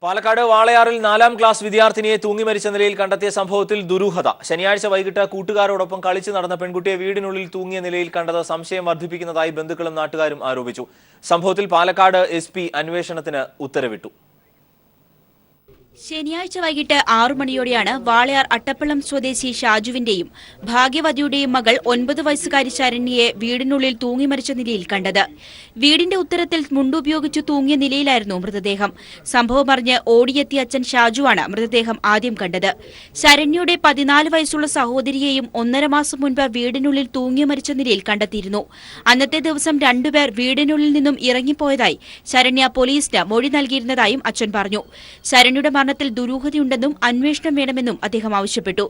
പാലക്കാട് വാളയാറിൽ 4ാം ക്ലാസ് വിദ്യാർത്ഥിനിയെ തൂങ്ങി മരിച്ച നിലയിൽ കണ്ടെത്തിയ സംഭവത്തിൽ ദുരൂഹത. ശനിയാഴ്ച വൈകിട്ട് കൂട്ടുകാരോടൊപ്പം കളിച്ചു നടന്ന പെൺകുട്ടിയെ വീടിനുള്ളിൽ തൂങ്ങിയ നിലയിൽ കണ്ടത് സംശയം വർദ്ധിപ്പിക്കുന്നതായി ബന്ധുക്കളും നാട്ടുകാരും ആരോപിച്ചു. സംഭവത്തിൽ പാലക്കാട് SP അന്വേഷണത്തിന് ഉത്തരവിട്ടു. ശനിയാഴ്ച വൈകിട്ട് 6 മണിയോടെയാണ് വാളയാർ അട്ടപ്പള്ളം സ്വദേശി ഷാജുവിന്റെയും ഭാഗ്യവതിയുടെയും മകൾ 9 വയസ്സുകാരി ശരണ്യയെ വീടിനുള്ളിൽ തൂങ്ങി മരിച്ച നിലയിൽ കണ്ടത്. വീടിന്റെ ഉത്തരത്തിൽ മുണ്ടുപയോഗിച്ച് തൂങ്ങിയ നിലയിലായിരുന്നു മൃതദേഹം. സംഭവം അറിഞ്ഞ് ഓടിയെത്തിയ അച്ഛൻ ഷാജുവാണ് മൃതദേഹം ആദ്യം കണ്ടത്. ശരണ്യയുടെ 14 വയസ്സുള്ള സഹോദരിയെയും 1.5 മാസം മുൻപ് വീടിനുള്ളിൽ തൂങ്ങി മരിച്ച നിലയിൽ കണ്ടെത്തിയിരുന്നു. അന്നത്തെ ദിവസം രണ്ടുപേർ വീടിനുള്ളിൽ നിന്നും ഇറങ്ങിപ്പോയതായി ശരണ്യ പോലീസിന് മൊഴി നൽകിയിരുന്നതായും അച്ഛൻ പറഞ്ഞു. ശരണ്യയുടെ മരണത്തിൽ ദുരൂഹതയുണ്ടെന്നും അന്വേഷണം വേണമെന്നും അദ്ദേഹം ആവശ്യപ്പെട്ടു.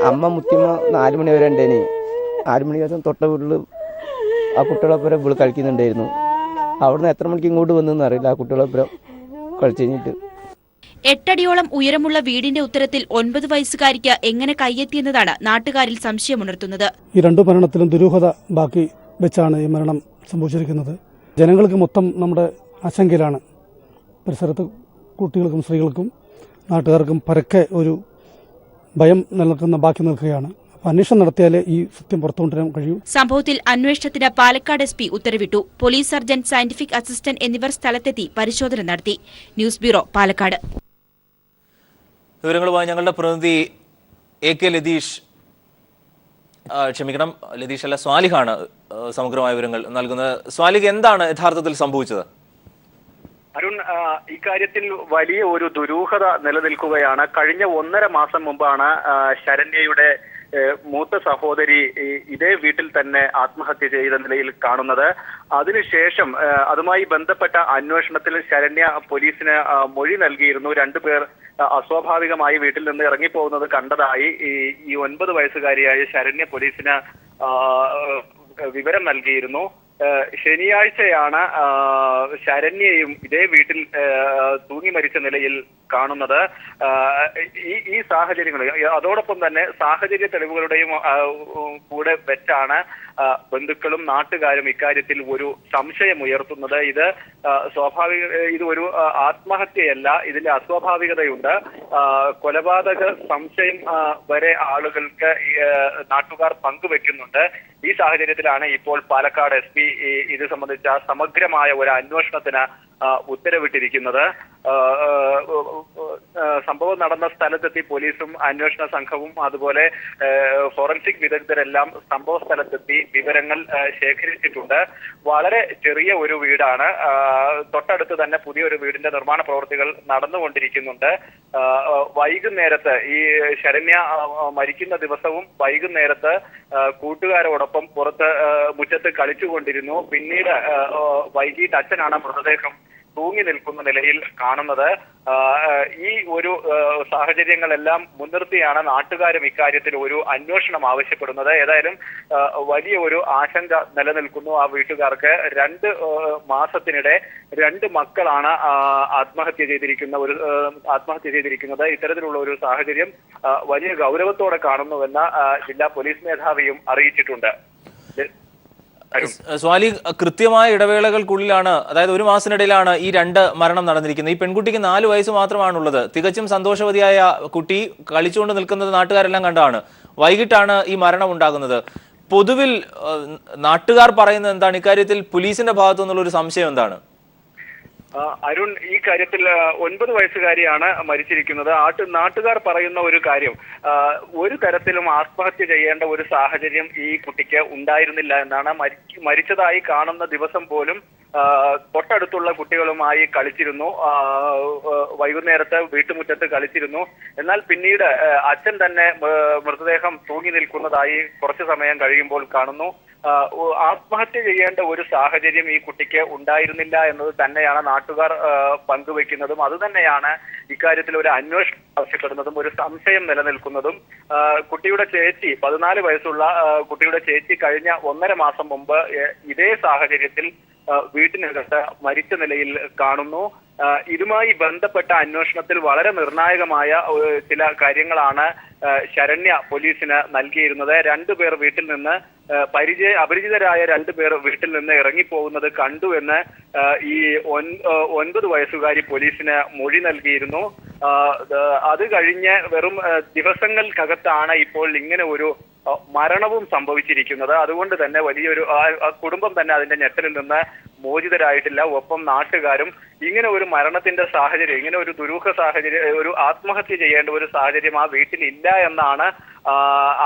അമ്മ മുത്തിയമ്മ 4 മണി വരെ ഉണ്ടേനി. 4 മണി വരെ തൊട്ട വീട്ടില് ആ കുട്ടികളൊപ്പം ഇവിടെ കളിക്കുന്നുണ്ടായിരുന്നു. അവിടുന്ന് എത്ര മണിക്ക് ഇങ്ങോട്ട് വന്നെന്ന് അറിയില്ല. ആ കുട്ടികളൊപ്പം കളിച്ചു കഴിഞ്ഞിട്ട് 8 അടിയോളം ഉയരമുള്ള വീടിന്റെ ഉത്തരത്തിൽ 9 വയസ്സുകാരിക്ക് എങ്ങനെ കൈയെത്തിയെന്നതാണ് നാട്ടുകാരിൽ സംശയമുണർത്തുന്നത്. ഈ 2 മരണത്തിലും ദുരൂഹത ബാക്കി വെച്ചാണ് ഈ മരണം സംഭവിച്ചിരിക്കുന്നത്. ജനങ്ങൾക്ക് മൊത്തം നമ്മുടെ ആശങ്കയിലാണ്. പരിസരത്ത് കുട്ടികൾക്കും സ്ത്രീകൾക്കും നാട്ടുകാർക്കും പരക്കെ ഒരു ഭയം ബാക്കി നിൽക്കുകയാണ്. അന്വേഷണം നടത്തിയാലേ ഈ സത്യം പുറത്തുകൊണ്ടുവരാൻ കഴിയൂ. സംഭവത്തിൽ അന്വേഷണത്തിന് പാലക്കാട് SP ഉത്തരവിട്ടു. പോലീസ് സർജൻ, സയന്റിഫിക് അസിസ്റ്റന്റ് എന്നിവർ സ്ഥലത്തെത്തി പരിശോധന നടത്തി. News bureau, Palakkad. വിവരങ്ങളുമായി ഞങ്ങളുടെ പ്രതിനിധി AK ലതീഷ്, ലതീഷ് അല്ല, സ്വാലിഹാണ് സമഗ്രമായ വിവരങ്ങൾ നൽകുന്നത്. സ്വാലിഹ്, എന്താണ് യഥാർത്ഥത്തിൽ സംഭവിച്ചത്? അരുൺ, ഇക്കാര്യത്തിൽ വലിയ ഒരു ദുരൂഹത നിലനിൽക്കുകയാണ്. കഴിഞ്ഞ 1.5 മാസം മുമ്പാണ് ശരണ്യയുടെ മൂത്ത സഹോദരി ഇതേ വീട്ടിൽ തന്നെ ആത്മഹത്യ ചെയ്ത നിലയിൽ കാണുന്നത്. അതിനുശേഷം അതുമായി ബന്ധപ്പെട്ട അന്വേഷണത്തിൽ ശരണ്യ പോലീസിന് മൊഴി നൽകിയിരുന്നു. 2 പേർ അസ്വാഭാവികമായി വീട്ടിൽ നിന്ന് ഇറങ്ങിപ്പോകുന്നത് കണ്ടതായി ഈ 9 വയസ്സുകാരിയായ ശരണ്യ പോലീസിന് വിവരം നൽകിയിരുന്നു. ശനിയാഴ്ചയാണ് ശരണ്യയും ഇതേ വീട്ടിൽ തൂങ്ങി മരിച്ച നിലയിൽ കാണുന്നത്. ഈ സാഹചര്യങ്ങൾ അതോടൊപ്പം തന്നെ സാഹചര്യ തെളിവുകളുടെയും കൂടെ വെച്ചാണ് ബന്ധുക്കളും നാട്ടുകാരും ഇക്കാര്യത്തിൽ ഒരു സംശയം ഉയർത്തുന്നത്. ഇത് ഒരു ആത്മഹത്യയല്ല, ഇതിന്റെ അസ്വാഭാവികതയുണ്ട്. കൊലപാതക സംശയം വരെ ആളുകൾക്ക് നാട്ടുകാർ പങ്കുവെക്കുന്നുണ്ട്. ഈ സാഹചര്യത്തിലാണ് ഇപ്പോൾ പാലക്കാട് SP ഇത് സംബന്ധിച്ച സമഗ്രമായ ഒരു അന്വേഷണത്തിന് ഉത്തരവിട്ടിരിക്കുന്നത്. സംഭവം നടന്ന സ്ഥലത്തെത്തി പോലീസും അന്വേഷണ സംഘവും അതുപോലെ ഫോറൻസിക് വിദഗ്ധരെല്ലാം സംഭവ സ്ഥലത്തെത്തി വിവരങ്ങൾ ശേഖരിച്ചിട്ടുണ്ട്. വളരെ ചെറിയ ഒരു വീടാണ്. തൊട്ടടുത്ത് തന്നെ പുതിയൊരു വീടിന്റെ നിർമ്മാണ പ്രവൃത്തികൾ നടന്നുകൊണ്ടിരിക്കുന്നുണ്ട്. വൈകുന്നേരത്ത് ഈ ശരണ്യ മരിക്കുന്ന ദിവസവും വൈകുന്നേരത്ത് കൂട്ടുകാരോടൊപ്പം മുറ്റത്ത് കളിച്ചുകൊണ്ടിരുന്നു. പിന്നീട് വൈകിട്ട് അച്ഛനാണ് മൃതദേഹം തൂങ്ങി നിൽക്കുന്ന നിലയിൽ കാണുന്നത്. ഈ ഒരു സാഹചര്യങ്ങളെല്ലാം മുൻനിർത്തിയാണ് നാട്ടുകാരും ഇക്കാര്യത്തിൽ ഒരു അന്വേഷണം ആവശ്യപ്പെടുന്നത്. ഏതായാലും വലിയ ഒരു ആശങ്ക നിലനിൽക്കുന്നു ആ വീട്ടുകാർക്ക്. 2 മാസത്തിനിടെ 2 മക്കളാണ് ആത്മഹത്യ ചെയ്തിരിക്കുന്നത്. ഇത്തരത്തിലുള്ള ഒരു സാഹചര്യം വലിയ ഗൗരവത്തോടെ കാണുന്നുവെന്ന് ജില്ലാ പോലീസ് മേധാവിയും അറിയിച്ചിട്ടുണ്ട്. സ്വാലി, കൃത്യമായ ഇടവേളകൾക്കുള്ളിലാണ്, അതായത് 1 മാസത്തിനിടയിലാണ് ഈ 2 മരണം നടന്നിരിക്കുന്നത്. ഈ പെൺകുട്ടിക്ക് 4 വയസ്സ് മാത്രമാണുള്ളത്. തികച്ചും സന്തോഷവതിയായ കുട്ടി കളിച്ചുകൊണ്ട് നിൽക്കുന്നത് നാട്ടുകാരെല്ലാം കണ്ടാണ്. വൈകിട്ടാണ് ഈ മരണം ഉണ്ടാകുന്നത്. പൊതുവിൽ നാട്ടുകാർ പറയുന്നത് എന്താണ്? ഇക്കാര്യത്തിൽ പോലീസിന്റെ ഭാഗത്തു നിന്നുള്ള ഒരു സംശയം എന്താണ്? അരുൺ, ഈ കാര്യത്തിൽ 9 വയസ്സുകാരിയാണ് മരിച്ചിരിക്കുന്നത്. നാട്ടുകാർ പറയുന്ന ഒരു കാര്യം, ഒരു തരത്തിലും ആത്മഹത്യ ചെയ്യേണ്ട ഒരു സാഹചര്യം ഈ കുട്ടിക്ക് ഉണ്ടായിരുന്നില്ല എന്നാണ്. മരിച്ചതായി കാണുന്ന ദിവസം പോലും തൊട്ടടുത്തുള്ള കുട്ടികളുമായി കളിച്ചിരുന്നു. വൈകുന്നേരത്ത് വീട്ടുമുറ്റത്ത് കളിച്ചിരുന്നു. എന്നാൽ പിന്നീട് അച്ഛൻ തന്നെ മൃതദേഹം തൂങ്ങി നിൽക്കുന്നതായി കുറച്ചു സമയം കഴിയുമ്പോൾ കാണുന്നു. ആത്മഹത്യ ചെയ്യേണ്ട ഒരു സാഹചര്യം ഈ കുട്ടിക്ക് ഉണ്ടായിരുന്നില്ല എന്നത് തന്നെയാണ് നാട്ടുകാർ പങ്കുവെക്കുന്നതും. അതുതന്നെയാണ് ഇക്കാര്യത്തിൽ ഒരു അന്വേഷണം ആവശ്യപ്പെടുന്നതും ഒരു സംശയം നിലനിൽക്കുന്നതും. കുട്ടിയുടെ ചേച്ചി, 14 വയസ്സുള്ള കുട്ടിയുടെ ചേച്ചി കഴിഞ്ഞ 1.5 മാസം മുമ്പ് ഇതേ സാഹചര്യത്തിൽ വീട്ടിനകത്ത് മരിച്ച നിലയിൽ കാണുന്നു. ഇതുമായി ബന്ധപ്പെട്ട അന്വേഷണത്തിൽ വളരെ നിർണായകമായ ചില കാര്യങ്ങളാണ് ശരണ്യ പോലീസിന് നൽകിയിരുന്നത്. 2 പേർ വീട്ടിൽ നിന്ന് അപരിചിതരായ 2 പേർ വീട്ടിൽ നിന്ന് ഇറങ്ങിപ്പോകുന്നത് കണ്ടു എന്ന് ഈ 9 വയസ്സുകാരി പോലീസിന് മൊഴി നൽകിയിരുന്നു. അത് കഴിഞ്ഞ് വെറും ദിവസങ്ങൾക്കകത്താണ് ഇപ്പോൾ ഇങ്ങനെ ഒരു മരണവും സംഭവിച്ചിരിക്കുന്നത്. അതുകൊണ്ട് തന്നെ വലിയൊരു കുടുംബം തന്നെ അതിന്റെ ഞെട്ടലിൽ നിന്ന് മോചിതരായിട്ടില്ല. ഒപ്പം നാട്ടുകാരും ഇങ്ങനെ ഒരു മരണത്തിന്റെ സാഹചര്യം, ഇങ്ങനെ ഒരു ദുരൂഹ സാഹചര്യം, ഒരു ആത്മഹത്യ ചെയ്യേണ്ട ഒരു സാഹചര്യം ആ വീട്ടിൽ ഇല്ല എന്നാണ്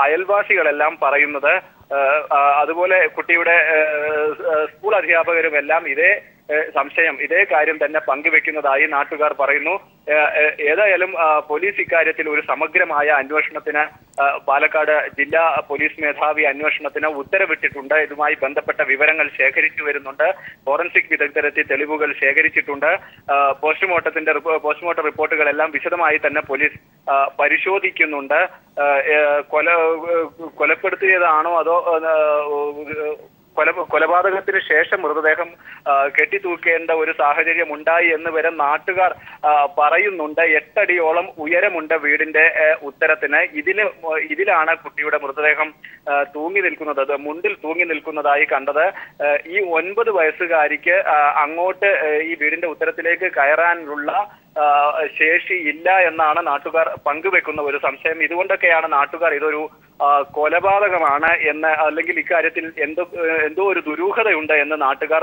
അയൽവാസികളെല്ലാം പറയുന്നത്. അതുപോലെ കുട്ടിയുടെ സ്കൂൾ അധ്യാപകരും എല്ലാം ഇതേ കാര്യം തന്നെ പങ്കുവെക്കുന്നതായി നാട്ടുകാർ പറയുന്നു. ഏതായാലും പോലീസ് ഇക്കാര്യത്തിൽ ഒരു സമഗ്രമായ അന്വേഷണത്തിന് പാലക്കാട് ജില്ലാ പോലീസ് മേധാവി അന്വേഷണത്തിന് ഉത്തരവിട്ടിട്ടുണ്ട്. ഇതുമായി ബന്ധപ്പെട്ട വിവരങ്ങൾ ശേഖരിച്ചു വരുന്നുണ്ട്. ഫോറൻസിക് വിദഗ്ധരെത്തി തെളിവുകൾ ശേഖരിച്ചിട്ടുണ്ട്. പോസ്റ്റ്മോർട്ടം റിപ്പോർട്ടുകളെല്ലാം വിശദമായി തന്നെ പോലീസ് പരിശോധിക്കുന്നുണ്ട്. കൊലപ്പെടുത്തിയതാണോ അതോ കൊലപാതകത്തിന് ശേഷം മൃതദേഹം കെട്ടിത്തൂക്കേണ്ട ഒരു സാഹചര്യം ഉണ്ടായി എന്ന് വരെ നാട്ടുകാർ പറയുന്നുണ്ട്. 8 അടിയോളം ഉയരമുണ്ട് വീടിന്റെ ഉത്തരത്തിന്. ഇതിലാണ് കുട്ടിയുടെ മൃതദേഹം തൂങ്ങി നിൽക്കുന്നത്, മുണ്ടിൽ തൂങ്ങി നിൽക്കുന്നതായി കണ്ടത്. ഈ 9 വയസ്സുകാരിക്ക് അങ്ങോട്ട് ഈ വീടിന്റെ ഉത്തരത്തിലേക്ക് കയറാനുള്ള ശേഷി ഇല്ല എന്നാണ് നാട്ടുകാർ പങ്കുവെക്കുന്ന ഒരു സംശയം. ഇതുകൊണ്ടൊക്കെയാണ് നാട്ടുകാർ ഇതൊരു കൊലപാതകമാണ് എന്ന്, അല്ലെങ്കിൽ ഇക്കാര്യത്തിൽ എന്തോ ഒരു ദുരൂഹതയുണ്ട് എന്ന് നാട്ടുകാർ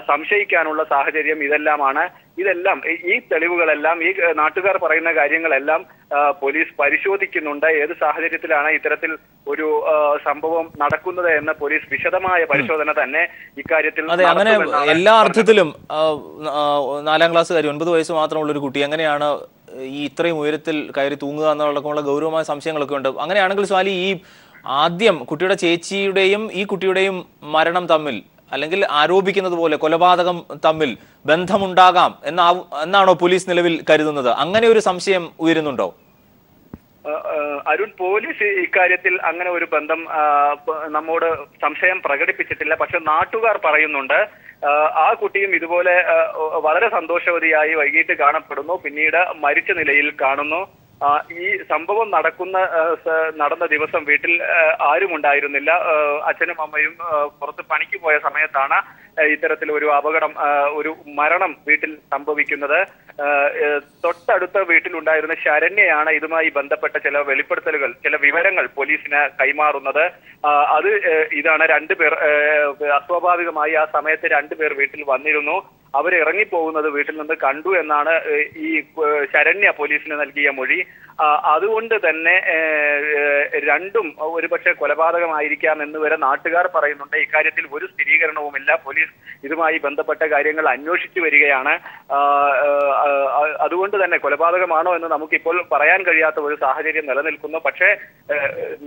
സംശയിക്കാനുള്ള സാഹചര്യം ഇതെല്ലാം ഈ തെളിവുകളെല്ലാം, ഈ നാട്ടുകാർ പറയുന്ന കാര്യങ്ങളെല്ലാം പോലീസ് പരിശോധിക്കുന്നുണ്ട്. ഏത് സാഹചര്യത്തിലാണ് ഇത്തരത്തിൽ ഒരു സംഭവം നടക്കുന്നത് എന്ന് പോലീസ് വിശദമായ പരിശോധന തന്നെ ഇക്കാര്യത്തിൽ. അതെ, അങ്ങനെ എല്ലാ അർത്ഥത്തിലും 4ാം ക്ലാസ്സുകാരി 9 വയസ്സ് മാത്രമുള്ള ഒരു കുട്ടി എങ്ങനെയാണ് ഈ ഇത്രയും ഉയരത്തിൽ കയറി തൂങ്ങുക എന്നുള്ള ഗൗരവമായ സംശയങ്ങളൊക്കെ ഉണ്ട്. അങ്ങനെയാണെങ്കിൽ സ്വാലി, ഈ ആദ്യം കുട്ടിയുടെ ചേച്ചിയുടെയും ഈ കുട്ടിയുടെയും മരണം തമ്മിൽ, അല്ലെങ്കിൽ ആരോപിക്കുന്നത് പോലെ കൊലപാതകം തമ്മിൽ ബന്ധമുണ്ടാകാം എന്നാണോ പോലീസ് നിലവിൽ കരുതുന്നത്? അങ്ങനെ ഒരു സംശയം ഉയരുന്നുണ്ടോ? അരുൺ, പോലീസ് ഇക്കാര്യത്തിൽ അങ്ങനെ ഒരു ബന്ധം നമ്മോട് സംശയം പ്രകടിപ്പിച്ചിട്ടില്ല. പക്ഷെ നാട്ടുകാർ പറയുന്നുണ്ട് ആ കുട്ടിയും ഇതുപോലെ വളരെ സന്തോഷവതിയായി വൈകിട്ട് കാണപ്പെടുന്നു, പിന്നീട് മരിച്ച നിലയിൽ കാണുന്നു. ഈ സംഭവം നടന്ന ദിവസം വീട്ടിൽ ആരും ഉണ്ടായിരുന്നില്ല. അച്ഛനും അമ്മയും പുറത്ത് പണിക്ക് പോയ സമയത്താണ് ഇത്തരത്തിൽ ഒരു അപകടം, ഒരു മരണം വീട്ടിൽ സംഭവിക്കുന്നത്. തൊട്ടടുത്ത വീട്ടിലുണ്ടായിരുന്ന ശരണ്യയാണ് ഇതുമായി ബന്ധപ്പെട്ട ചില വെളിപ്പെടുത്തലുകൾ, ചില വിവരങ്ങൾ പോലീസിന് കൈമാറുന്നത്. ഇതാണ് 2 പേർ അസ്വാഭാവികമായി ആ സമയത്ത് 2 പേർ വീട്ടിൽ വന്നിരുന്നു. അവർ ഇറങ്ങിപ്പോകുന്നത് വീട്ടിൽ നിന്ന് കണ്ടു എന്നാണ് ഈ ശരണ്യ പോലീസിന് നൽകിയ മൊഴി. അതുകൊണ്ട് തന്നെ രണ്ടും ഒരുപക്ഷെ കൊലപാതകമായിരിക്കാം എന്ന് വരെ നാട്ടുകാർ പറയുന്നുണ്ട്. ഇക്കാര്യത്തിൽ ഒരു സ്ഥിരീകരണവുമില്ല. പോലീസ് ഇതുമായി ബന്ധപ്പെട്ട കാര്യങ്ങൾ അന്വേഷിച്ചു വരികയാണ്. അതുകൊണ്ട് തന്നെ കൊലപാതകമാണോ എന്ന് നമുക്കിപ്പോൾ പറയാൻ കഴിയാത്ത ഒരു സാഹചര്യം നിലനിൽക്കുന്നു. പക്ഷേ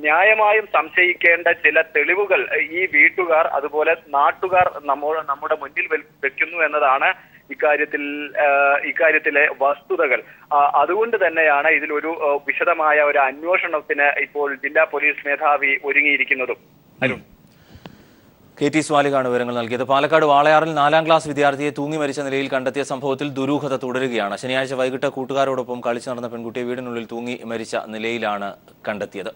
ന്യായമായും സംശയിക്കേണ്ട ചില തെളിവുകൾ ഈ വീട്ടുകാർ അതുപോലെ നാട്ടുകാർ നമ്മുടെ മുന്നിൽ വെക്കുന്നു എന്നതാണ് ഇക്കാര്യത്തിലെ വസ്തുതകൾ. അതുകൊണ്ട് തന്നെയാണ് ഇതിലൊരു വിശദമായ ഒരു അന്വേഷണത്തിന് ഇപ്പോൾ ജില്ലാ പോലീസ് മേധാവി ഒരുങ്ങിയിരിക്കുന്നതും. അരുൺ, KT സ്വാലിഹാണ് വിവരങ്ങൾ നൽകിയത്. പാലക്കാട് വാളയാറിൽ 4ാം ക്ലാസ് വിദ്യാർത്ഥിയെ തൂങ്ങി മരിച്ച നിലയിൽ കണ്ടെത്തിയ സംഭവത്തിൽ ദുരൂഹത തുടരുകയാണ്. ശനിയാഴ്ച വൈകിട്ട് കൂട്ടുകാരോടൊപ്പം കളിച്ചു നടന്ന പെൺകുട്ടിയെ വീടിനുള്ളിൽ തൂങ്ങി മരിച്ച നിലയിലാണ് കണ്ടെത്തിയത്.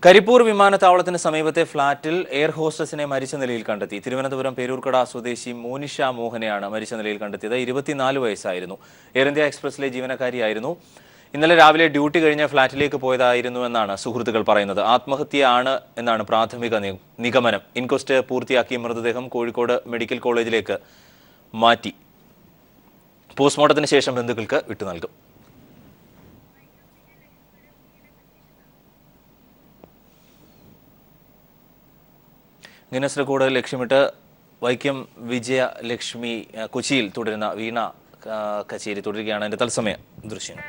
കരിപ്പൂർ വിമാനത്താവളത്തിന് സമീപത്തെ ഫ്ളാറ്റിൽ എയർ ഹോസ്റ്റസിനെ മരിച്ച നിലയിൽ കണ്ടെത്തി. തിരുവനന്തപുരം പേരൂർക്കട സ്വദേശി മോനിഷ മോഹനെയാണ് മരിച്ച നിലയിൽ കണ്ടെത്തിയത്. 24 വയസ്സായിരുന്നു. എയർ ഇന്ത്യ എക്സ്പ്രസിലെ ജീവനക്കാരിയായിരുന്നു. ഇന്നലെ രാവിലെ ഡ്യൂട്ടി കഴിഞ്ഞ് ഫ്ളാറ്റിലേക്ക് പോയതായിരുന്നുവെന്നാണ് സുഹൃത്തുക്കൾ പറയുന്നത്. ആത്മഹത്യയാണ് എന്നാണ് പ്രാഥമിക നിഗമനം. ഇൻക്വസ്റ്റ് പൂർത്തിയാക്കി മൃതദേഹം കോഴിക്കോട് മെഡിക്കൽ കോളേജിലേക്ക് മാറ്റി പോസ്റ്റ്മോർട്ടത്തിന് ശേഷം ബന്ധുക്കൾക്ക് വിട്ടു നൽകും. ഗിന്നസ് റെക്കോർഡ് ലക്ഷ്യമിട്ട് വൈക്കം വിജയലക്ഷ്മി കൊച്ചിയിൽ തുടരുന്ന വീണ കച്ചേരി തുടരുകയാണ്. അതിന്റെ തത്സമയ ദൃശ്യം.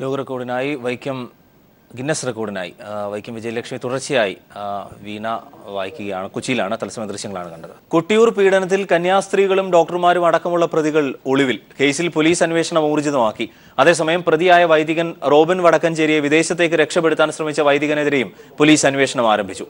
ലോക റെക്കോർഡിനായി വൈക്കം ഗിന്നസ് റെക്കോർഡിനായി വൈക്കം വിജയലക്ഷ്മി തുടർച്ചയായി വീണ വായിക്കുകയാണ്. കൊച്ചിയിലാണ്. തത്സമയ ദൃശ്യങ്ങളാണ് കണ്ടത്. കൊട്ടിയൂർ പീഡനത്തിൽ കന്യാസ്ത്രീകളും ഡോക്ടർമാരും അടക്കമുള്ള പ്രതികൾ ഒളിവിൽ. കേസിൽ പോലീസ് അന്വേഷണം ഊർജിതമാക്കി. അതേസമയം പ്രതിയായ വൈദികൻ റോബിൻ വടക്കഞ്ചേരിയെ വിദേശത്തേക്ക് രക്ഷപ്പെടുത്താൻ ശ്രമിച്ച വൈദികനെതിരെയും പോലീസ് അന്വേഷണം ആരംഭിച്ചു.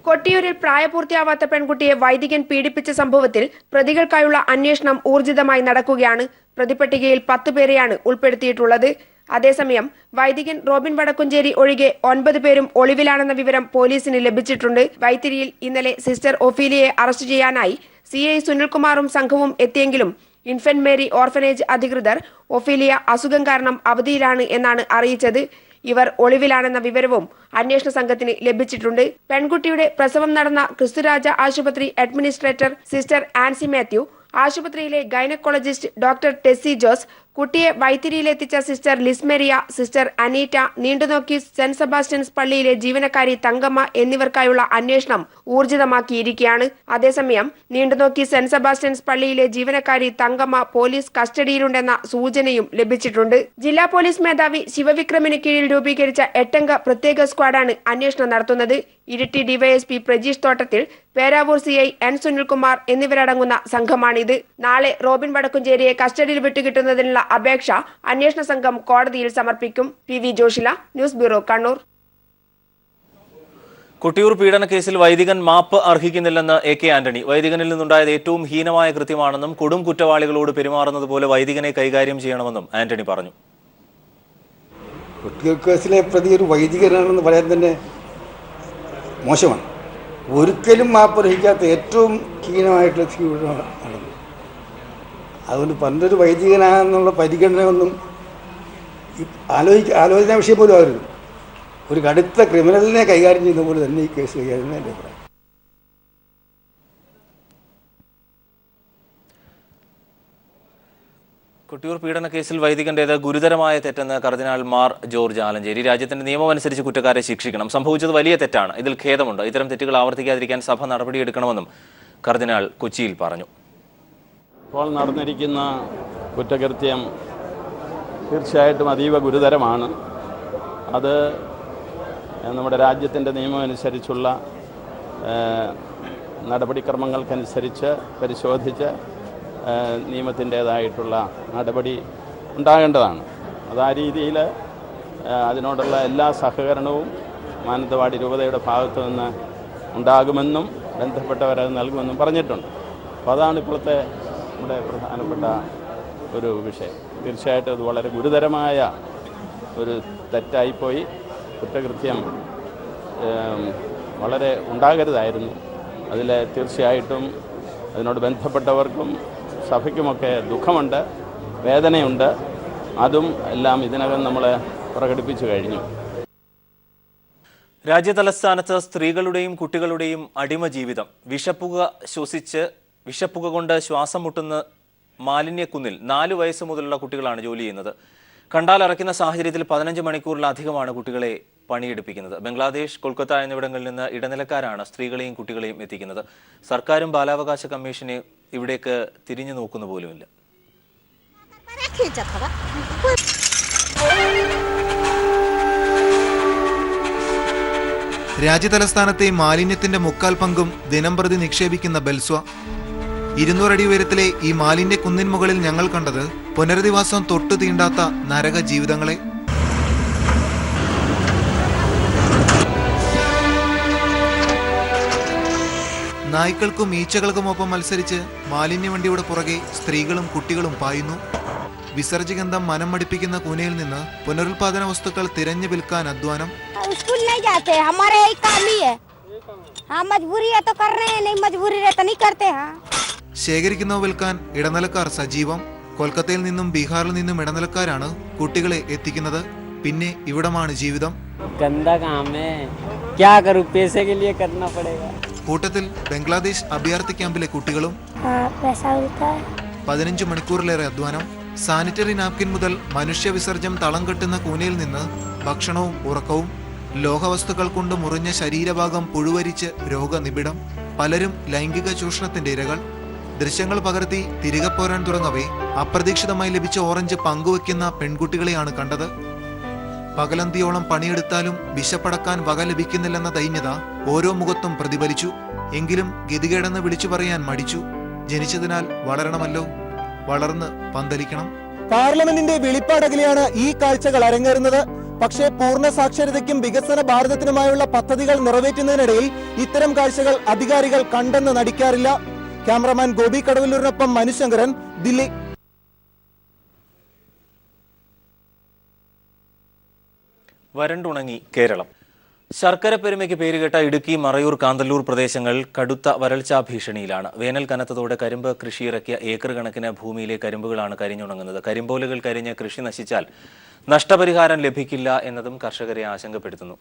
കൊട്ടിയൂരിൽ പ്രായപൂർത്തിയാവാത്ത പെൺകുട്ടിയെ വൈദികൻ പീഡിപ്പിച്ച സംഭവത്തിൽ പ്രതികൾക്കായുള്ള അന്വേഷണം ഊർജിതമായി നടക്കുകയാണ്. പ്രതിപട്ടികയിൽ 10 പേരെയാണ് ഉൾപ്പെടുത്തിയിട്ടുള്ളത്. അതേസമയം വൈദികൻ റോബിൻ വടക്കുംചേരി ഒഴികെ 9 പേരും ഒളിവിലാണെന്ന വിവരം പോലീസിന് ലഭിച്ചിട്ടുണ്ട്. വൈത്തിരിയിൽ ഇന്നലെ സിസ്റ്റർ ഒഫീലിയയെ അറസ്റ്റ് ചെയ്യാനായി CI സുനിൽകുമാറും സംഘവും എത്തിയെങ്കിലും ഇൻഫന്റ് മേരി ഓർഫനേജ് അധികൃതർ ഒഫീലിയ അസുഖം കാരണം അവധിയിലാണ് എന്നാണ് അറിയിച്ചത്. ഇവർ ഒളിവിലാണെന്ന വിവരവും അന്വേഷണ സംഘത്തിന് ലഭിച്ചിട്ടുണ്ട്. പെൺകുട്ടിയുടെ പ്രസവം നടന്ന ക്രിസ്തുരാജ ആശുപത്രി അഡ്മിനിസ്ട്രേറ്റർ സിസ്റ്റർ ആൻസി മാത്യു, ആശുപത്രിയിലെ ഗൈനക്കോളജിസ്റ്റ് ഡോക്ടർ ടെസ്സി ജോസ്, കുട്ടിയെ വൈത്തിരിയിലെത്തിച്ച സിസ്റ്റർ ലിസ്മെരിയ, സിസ്റ്റർ അനീറ്റ, നീണ്ടുനോക്കി സെന്റ് സെബാസ്റ്റ്യൻസ് പള്ളിയിലെ ജീവനക്കാരി തങ്കമ്മ എന്നിവർക്കായുള്ള അന്വേഷണം ഊർജിതമാക്കിയിരിക്കുകയാണ്. അതേസമയം നീണ്ടുനോക്കി സെന്റ് സെബാസ്റ്റ്യൻസ് പള്ളിയിലെ ജീവനക്കാരി തങ്കമ്മ പോലീസ് കസ്റ്റഡിയിലുണ്ടെന്ന സൂചനയും ലഭിച്ചിട്ടുണ്ട്. ജില്ലാ പോലീസ് മേധാവി ശിവവിക്രമിന് കീഴിൽ രൂപീകരിച്ച 8-അംഗ പ്രത്യേക സ്ക്വാഡാണ് അന്വേഷണം നടത്തുന്നത്. ഇരിട്ടി ഡിവൈഎസ്പി പ്രജീഷ് തോട്ടത്തിൽ, പേരാവൂർ CI N സുനിൽകുമാർ എന്നിവരടങ്ങുന്ന സംഘമാണിത്. നാളെ റോബിൻ വടക്കുംചേരിയെ കസ്റ്റഡിയിൽ വിട്ടുകിട്ടുന്നതിനുള്ള അപേക്ഷ അന്വേഷണ സംഘം കോടതിയിൽ സമർപ്പിക്കും. PV Joshila, news bureau, Kannur. Kottiyoor പീഡന കേസിൽ വൈദികൻ മാപ്പ് അർഹിക്കുന്നില്ലെന്ന് AK ആന്റണി. വൈദികനിൽ നിന്നുണ്ടായത് ഏറ്റവും ഹീനമായ കൃത്യമാണെന്നും കൊടും കുറ്റവാളികളോട് പെരുമാറുന്നത് പോലെ വൈദികനെ കൈകാര്യം ചെയ്യണമെന്നും ആന്റണി പറഞ്ഞു. കൊട്ടിയൂർ കേസിലെ പ്രതി ഒരു വൈദികനാണെന്ന് പറയാൻ തന്നെ മോശമാണ്. ഒരിക്കലും മാപ്പർഹിക്കാത്ത ഏറ്റവും ഹീനമായിട്ടുള്ള നടന്നു. അതുകൊണ്ട് പണ്ടൊരു വൈദികനാണെന്നുള്ള പരിഗണന ഒന്നും ആലോചന വിഷയം പോലും ആവരുത്. ഒരു കടുത്ത ക്രിമിനലിനെ കൈകാര്യം ചെയ്യുന്ന പോലെ തന്നെ ഈ കേസ് കൈകാര്യം ചെയ്യുന്ന എൻ്റെ അഭിപ്രായം. കൊട്ടിയൂർ പീഡന കേസിൽ വൈദികന്റേത് ഗുരുതരമായ തെറ്റെന്ന് കർദിനാൾ മാർ ജോർജ് ആലഞ്ചേരി. രാജ്യത്തിന്റെ നിയമമനുസരിച്ച് കുറ്റക്കാരെ ശിക്ഷിക്കണം. സംഭവിച്ചത് വലിയ തെറ്റാണ്. ഇതിൽ ഖേദമുണ്ട്. ഇത്തരം തെറ്റുകൾ ആവർത്തിക്കാതിരിക്കാൻ സഭ നടപടിയെടുക്കണമെന്നും കർദിനാൾ കൊച്ചിയിൽ പറഞ്ഞു. ഇപ്പോൾ നടന്നിരിക്കുന്ന കുറ്റകൃത്യം തീർച്ചയായിട്ടും അതീവ ഗുരുതരമാണ്. അത് നമ്മുടെ രാജ്യത്തിൻ്റെ നിയമമനുസരിച്ചുള്ള നടപടിക്രമങ്ങൾക്കനുസരിച്ച് പരിശോധിച്ച് നിയമത്തിൻ്റേതായിട്ടുള്ള നടപടി ഉണ്ടാകേണ്ടതാണ്. അത് ആ രീതിയിൽ അതിനോടുള്ള എല്ലാ സഹകരണവും മാനന്തവാടി രൂപതയുടെ ഭാഗത്തു നിന്ന് ഉണ്ടാകുമെന്നും ബന്ധപ്പെട്ടവരത് നൽകുമെന്നും പറഞ്ഞിട്ടുണ്ട്. അപ്പോൾ അതാണ് ഇപ്പോഴത്തെ നമ്മുടെ പ്രധാനപ്പെട്ട ഒരു വിഷയം. തീർച്ചയായിട്ടും അത് വളരെ ഗുരുതരമായ ഒരു തെറ്റായിപ്പോയി. കുറ്റകൃത്യം വളരെ ഉണ്ടാകരുതായിരുന്നു. അതിൽ തീർച്ചയായിട്ടും അതിനോട് ബന്ധപ്പെട്ടവർക്കും സഭയ്ക്കുമൊക്കെ ദുഃഖമുണ്ട്, വേദനയുണ്ട്. അതും എല്ലാം ഇതിനകം നമ്മൾ പ്രകടിപ്പിച്ചു കഴിഞ്ഞു. രാജ്യതലസ്ഥാനത്ത് സ്ത്രീകളുടെയും കുട്ടികളുടെയും അടിമ ജീവിതം. വിഷപ്പുക കൊണ്ട് ശ്വാസം മുട്ടുന്ന മാലിന്യക്കുന്നിൽ 4 വയസ്സ് മുതലുള്ള കുട്ടികളാണ് ജോലി ചെയ്യുന്നത്. കണ്ടാലറയ്ക്കുന്ന സാഹചര്യത്തിൽ 15 മണിക്കൂറിലധികമാണ് കുട്ടികളെ പണിയെടുപ്പിക്കുന്നത്. ബംഗ്ലാദേശ്, കൊൽക്കത്ത എന്നിവിടങ്ങളിൽ നിന്ന് ഇടനിലക്കാരാണ് സ്ത്രീകളെയും കുട്ടികളെയും എത്തിക്കുന്നത്. സർക്കാരും ബാലാവകാശ കമ്മീഷനെ ഇവിടേക്ക് തിരിഞ്ഞു നോക്കുന്ന പോലുമില്ല. രാജ്യതലസ്ഥാനത്തെ മാലിന്യത്തിന്റെ 3/4 പങ്കും ദിനംപ്രതി നിക്ഷേപിക്കുന്ന ബെൽസ്വ. 200 അടി ഉയരത്തിലെ ഈ മാലിന്യ കുന്നിൻ മുകളിൽ ഞങ്ങൾ കണ്ടത് പുനരധിവാസം തൊട്ടു തീണ്ടാത്ത നരക ജീവിതങ്ങളെ. നായ്ക്കൾക്കും ഈച്ചകൾക്കുമൊപ്പം മത്സരിച്ച് മാലിന്യവണ്ടിയുടെ പുറകെ സ്ത്രീകളും കുട്ടികളും പായുന്നു. വിസർജ്യഗന്ധം മനം മടിപ്പിക്കുന്ന കൂനയിൽ നിന്ന് പുനരുൽപാദന വസ്തുക്കൾ തിരഞ്ഞു വിൽക്കാൻ അധ്വാനം. ശേഖരിക്കുന്നവ വിൽക്കാൻ ഇടനിലക്കാർ സജീവം. കൊൽക്കത്തയിൽ നിന്നും ബീഹാറിൽ നിന്നും ഇടനിലക്കാരാണ് കുട്ടികളെ എത്തിക്കുന്നത്. പിന്നെ ഇവിടമാണ് ജീവിതം. കൂട്ടത്തിൽ ബംഗ്ലാദേശ് അഭയാർത്ഥി ക്യാമ്പിലെ കുട്ടികളും. 15 മണിക്കൂറിലേറെ അധ്വാനം. സാനിറ്ററി നാപ്കിൻ മുതൽ മനുഷ്യവിസർജ്യം തളം കെട്ടുന്ന കൂനയിൽ നിന്ന് ഭക്ഷണവും ഉറക്കവും. ലോഹവസ്തുക്കൾ കൊണ്ട് മുറിഞ്ഞ ശരീരഭാഗം പുഴുവരിച്ച് രോഗനിബിഡം. പലരും ലൈംഗിക ചൂഷണത്തിന്റെ ഇരകൾ. ദൃശ്യങ്ങൾ പകർത്തി തിരികെ പോരാൻ തുടങ്ങവേ അപ്രതീക്ഷിതമായി ലഭിച്ച ഓറഞ്ച് പങ്കുവെക്കുന്ന പെൺകുട്ടികളെയാണ് കണ്ടത്. പകലന്തിയോളം പണിയെടുത്താലും വിശപ്പടക്കാൻ വക ലഭിക്കുന്നില്ലെന്ന ദൈന്യത ഓരോ മുഖത്തും പ്രതിഫലിച്ചു. എങ്കിലും ഗതികേടെന്ന് വിളിച്ചു പറയാൻ മടിച്ചു. ജനിച്ചതിനാൽ വളരണമല്ലോ, വളർന്ന് പന്തലിക്കണം. പാർലമെന്റിന്റെ വെളിപ്പാടകലെയാണ് ഈ കാഴ്ചകൾ അരങ്ങേറുന്നത്. പക്ഷേ പൂർണ്ണ സാക്ഷരതയ്ക്കും വികസന ഭാരതത്തിനുമായുള്ള പദ്ധതികൾ നിറവേറ്റുന്നതിനിടയിൽ ഇത്തരം കാഴ്ചകൾ അധികാരികൾ കണ്ടെന്ന് നടിക്കാറില്ല. ക്യാമറമാൻ ഗോപി കടവല്ലൂരിനൊപ്പം മനുശങ്കരൻ, ദില്ലി. വരണ്ടുണങ്ങി കേരളം. ശർക്കര പെരുമയ്ക്ക് പേരുകേട്ട ഇടുക്കി, മറയൂർ, കാന്തല്ലൂർ പ്രദേശങ്ങൾ കടുത്ത വരൾച്ചാ ഭീഷണിയിലാണ്. വേനൽ കനത്തതോടെ കരിമ്പ് കൃഷിയിറക്കിയ ഏക്കർ കണക്കിന് ഭൂമിയിലെ കരിമ്പുകളാണ് കരിഞ്ഞുണങ്ങുന്നത്. കരിമ്പോലുകൾ കരിഞ്ഞ് കൃഷി നശിച്ചാൽ നഷ്ടപരിഹാരം ലഭിക്കില്ല എന്നതും കർഷകരെ ആശങ്കപ്പെടുത്തുന്നു.